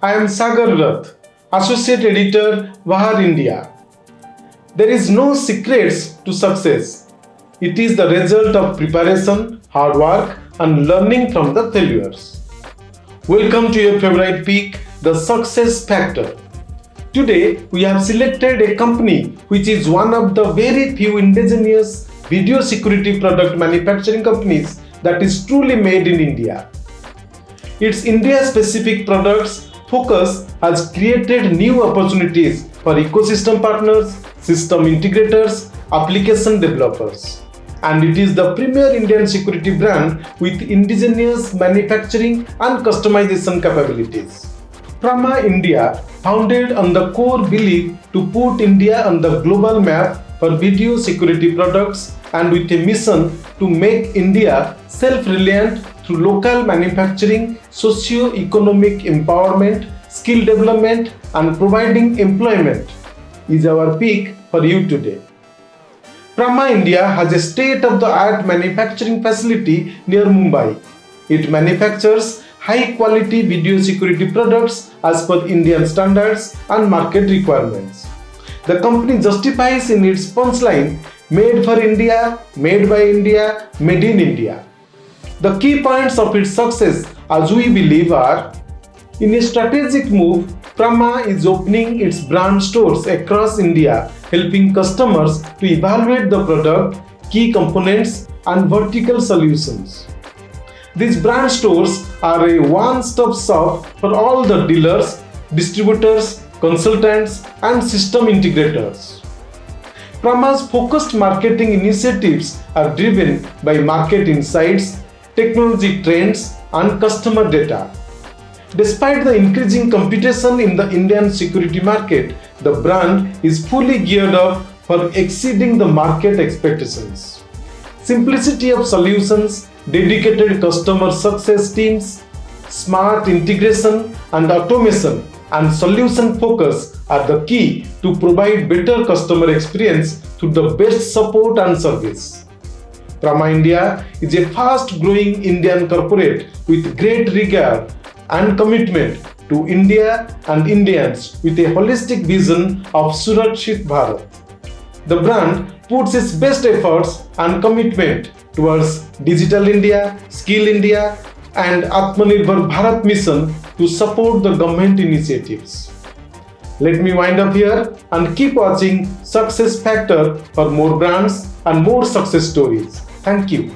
I am Sagar Rath, Associate Editor, VARINDIA. There is no secrets to success. It is the result of preparation, hard work, and learning from the failures. Welcome to your favorite peak, the success factor. Today, we have selected a company which is one of the very few indigenous video security product manufacturing companies that is truly made in India. Its India-specific products focus has created new opportunities for ecosystem partners, system integrators, application developers. And it is the premier Indian security brand with indigenous manufacturing and customization capabilities. Prama India, founded on the core belief to put India on the global map for video security products and with a mission to make India self-reliant through local manufacturing, socio-economic empowerment, skill development, and providing employment, is our pick for you today. Prama India has a state-of-the-art manufacturing facility near Mumbai. It manufactures high-quality video security products as per Indian standards and market requirements. The company justifies in its punchline, made for India, made by India, made in India. The key points of its success, as we believe, are: in a strategic move, Prama is opening its brand stores across India, helping customers to evaluate the product, key components, and vertical solutions. These brand stores are a one-stop shop for all the dealers, distributors, consultants, and system integrators. Prama's focused marketing initiatives are driven by market insights, technology trends, and customer data. Despite the increasing competition in the Indian security market, the brand is fully geared up for exceeding the market expectations. Simplicity of solutions, dedicated customer success teams, smart integration and automation, and solution focus are the key to provide better customer experience through the best support and service. Prama India is a fast-growing Indian corporate with great regard and commitment to India and Indians with a holistic vision of Surakshit Bharat. The brand puts its best efforts and commitment towards Digital India, Skill India, and Atmanirbhar Bharat mission to support the government initiatives. Let me wind up here and keep watching Success Factor for more brands and more success stories. Thank you.